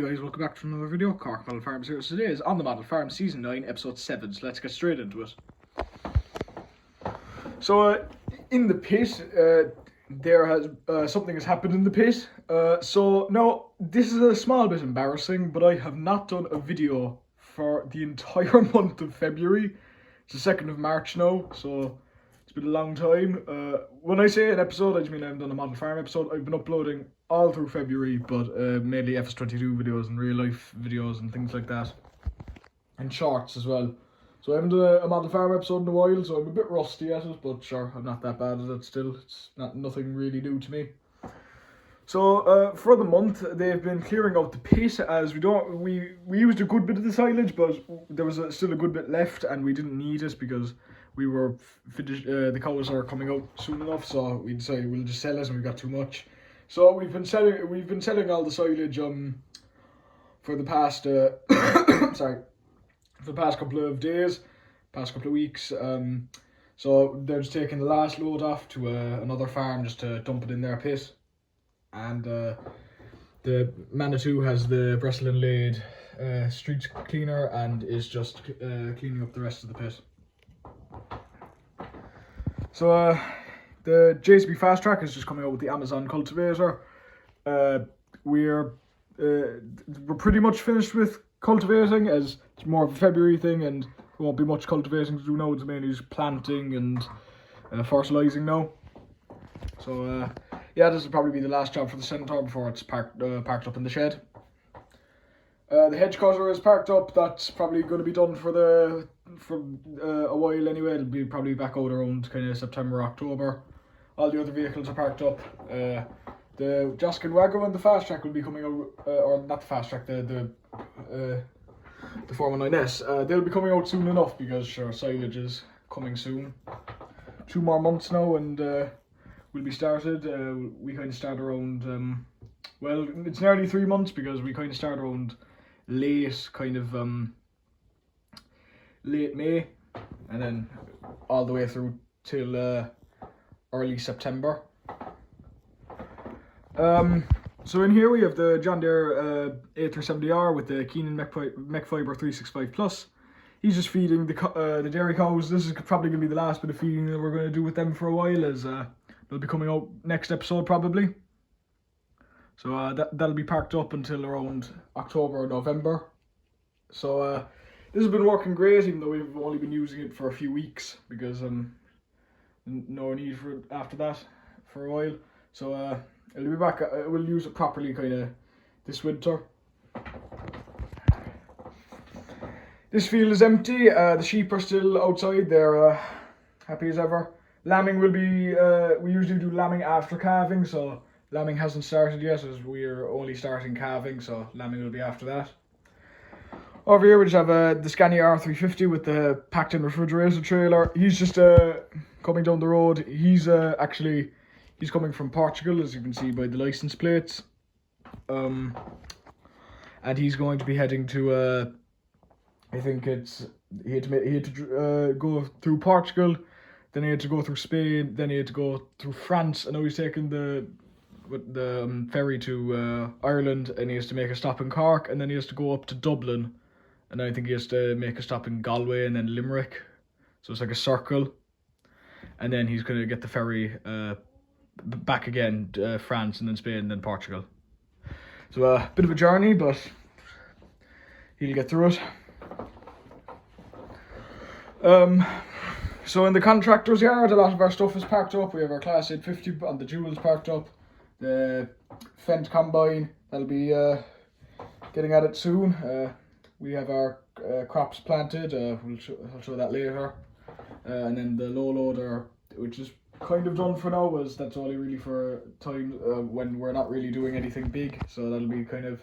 Hey guys, welcome back to another video. Cork Model Farms here. So today is On the Model Farm Season 9, Episode 7. So let's get straight into it. So in the pit, there has something has happened in the pit. So now this is a small bit embarrassing, but I have not done a video for the entire month of February. It's the 2nd of March now, so it's been a long time. When I say an episode, I just mean I haven't done a Model Farm episode. I've been uploading all through February, but mainly FS22 videos and real life videos and things like that, and shorts as well. So I haven't done a Model Farm episode in a while, so I'm a bit rusty at it, but sure, I'm not that bad at it still. It's nothing really new to me. So for the month, they've been clearing out the pit, as we used a good bit of the silage, but there was still a good bit left, and we didn't need it because we were finished. The cows are coming out soon enough, so we decided we'll just sell it, and we got too much. So we've been selling all the silage for the past for the past couple of days, past couple of weeks. So they're just taking the last load off to another farm just to dump it in their pit. And the Manitou has the Brestle and Lade street cleaner and is just cleaning up the rest of the pit. So the JCB Fast Track is just coming out with the Amazon cultivator. We're pretty much finished with cultivating, as it's more of a February thing, and there won't be much cultivating to do now. It's mainly just planting and fertilizing now. So yeah, this will probably be the last job for the Centaur before it's parked up in the shed. The hedge cutter is parked up. That's probably going to be done for a while anyway. It'll be probably back out around kind of September, October. All the other vehicles are parked up. The Joskin Wago and the Fast Track will be coming out, or not the Fast Track, the 419S. They'll be coming out soon enough because sure, silage is coming soon. 2 more months now, and will be started. We kind of start around, well, it's nearly 3 months because we kind of start around late May, and then all the way through till early September. So in here we have the John Deere A370R with the Keenan Mechfiber 365 Plus. He's just feeding the dairy cows. This is probably going to be the last bit of feeding that we're going to do with them for a while, as they'll be coming out next episode probably. So that'll be parked up until around October or November. So this has been working great, even though we've only been using it for a few weeks, because no need for it after that for a while. So it'll be back. We'll use it properly kind of this winter. This field is empty. The sheep are still outside. They're happy as ever. Lambing will be, we usually do lambing after calving, so lambing hasn't started yet, as we're only starting calving, so lambing will be after that. Over here we just have the Scania R350 with the packed in refrigerator trailer. He's just coming down the road. He's coming from Portugal, as you can see by the license plates. And he's going to be heading to, I think he had to go through Portugal, then he had to go through Spain, then he had to go through France, and now he's taking the ferry to Ireland, and he has to make a stop in Cork, and then he has to go up to Dublin, and I think he has to make a stop in Galway and then Limerick, so it's like a circle, and then he's going to get the ferry back again, France, and then Spain, and then Portugal. So a bit of a journey, but he'll get through it. So in the contractor's yard, a lot of our stuff is parked up. We have our Class 850 and the Jewels parked up. The Fendt combine, that'll be getting at it soon. We have our crops planted. I'll show that later. And then the low loader, which is kind of done for now, as that's only really for time when we're not really doing anything big. So that'll be kind of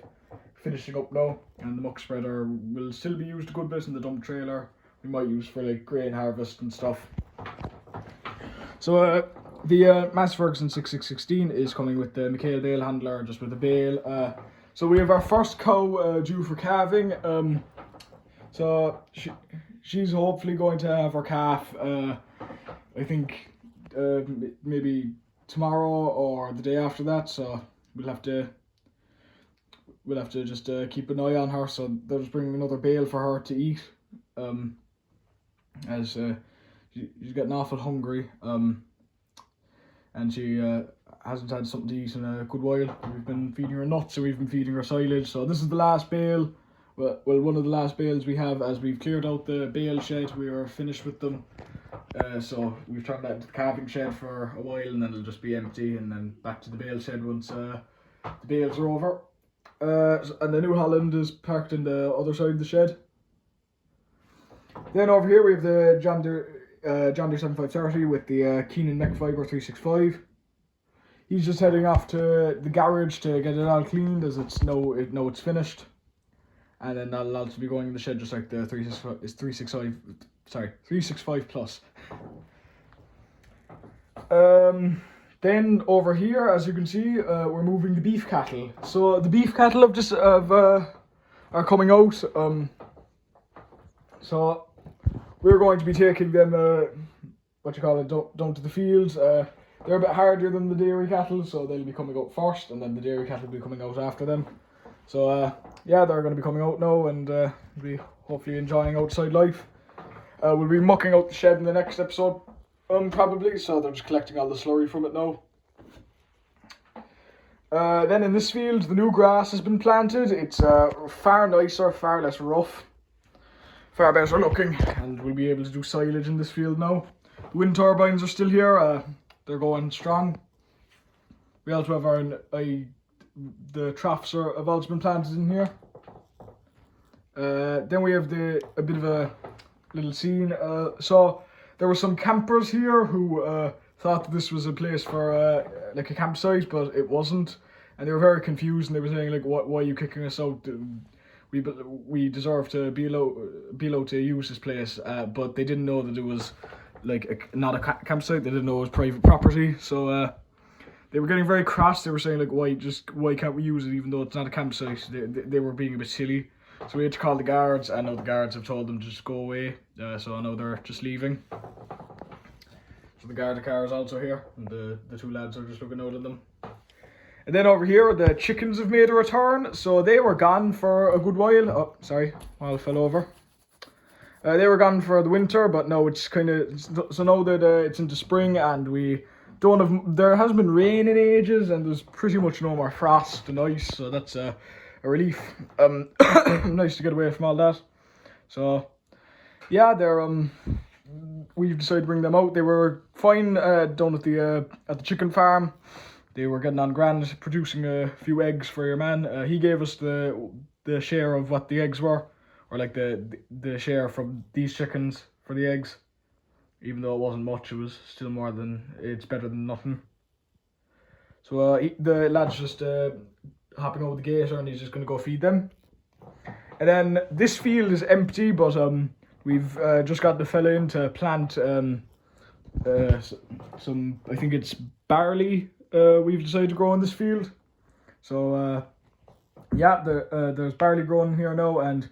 finishing up now. And the muck spreader will still be used a good bit in the dump trailer. We might use for like grain harvest and stuff. So the Massey Ferguson 6616 is coming with the McHale bale handler, just with a bale. So we have our first cow due for calving. So she's hopefully going to have her calf. I think maybe tomorrow or the day after that. So we'll have to we'll have to just keep an eye on her. So they'll just bring another bale for her to eat. As she's getting awful hungry. And she hasn't had something to eat in a good while. We've been feeding her nuts, so we've been feeding her silage. So this is the last bale. Well, one of the last bales we have, as we've cleared out the bale shed. We are finished with them. So we've turned that into the calving shed for a while, and then it'll just be empty, and then back to the bale shed once the bales are over. And the New Holland is parked in the other side of the shed. Then over here we have the John Deere 7530 with the Keenan Mech Fiber 365. He's just heading off to the garage to get it all cleaned, as it's finished. And then that'll also be going in the shed just like the 365 plus. Then over here, as you can see, we're moving the beef cattle. So the beef cattle are coming out. So we're going to be taking them, down to the fields. They're a bit harder than the dairy cattle, so they'll be coming out first, and then the dairy cattle will be coming out after them. So yeah, they're going to be coming out now, and be hopefully enjoying outside life. We'll be mucking out the shed in the next episode, probably. So they're just collecting all the slurry from it now. Then in this field, the new grass has been planted. It's far nicer, far less rough, far better looking, and we'll be able to do silage in this field now. The wind turbines are still here. They're going strong. We also have the troughs have also been planted in here. Then we have a bit of a little scene. So there were some campers here who thought that this was a place for like a campsite, but it wasn't, and they were very confused, and they were saying like, why are you kicking us out? We deserve to be allowed to use this place, but they didn't know that it was like not a campsite. They didn't know it was private property, so they were getting very cross. They were saying like, why can't we use it even though it's not a campsite? They were being a bit silly, so we had to call the guards. I know the guards have told them to just go away, so I know they're just leaving. So the guard car is also here, and the two lads are just looking out at them. And then over here, the chickens have made a return. So they were gone for a good while. Oh, sorry, I fell over. They were gone for the winter, but now it's kind of, so now that it's into spring, and we don't have, there hasn't been rain in ages, and there's pretty much no more frost and ice, so that's a relief. Nice to get away from all that. So yeah, we've decided to bring them out. They were fine down at the chicken farm. They were getting on grand, producing a few eggs for your man. He gave us the share of what the eggs were, or like the share from these chickens for the eggs. Even though it wasn't much, it was still it's better than nothing. So the lad's just hopping over the gate, and he's just going to go feed them. And then this field is empty, but we've just got the fella in to plant some, I think it's barley, we've decided to grow in this field. So yeah, there's barley growing here now, and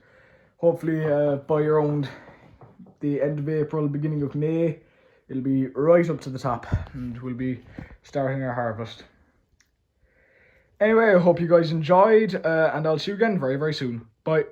hopefully by around the end of April, beginning of May, it'll be right up to the top, and we'll be starting our harvest. Anyway, I hope you guys enjoyed, and I'll see you again very, very soon. Bye.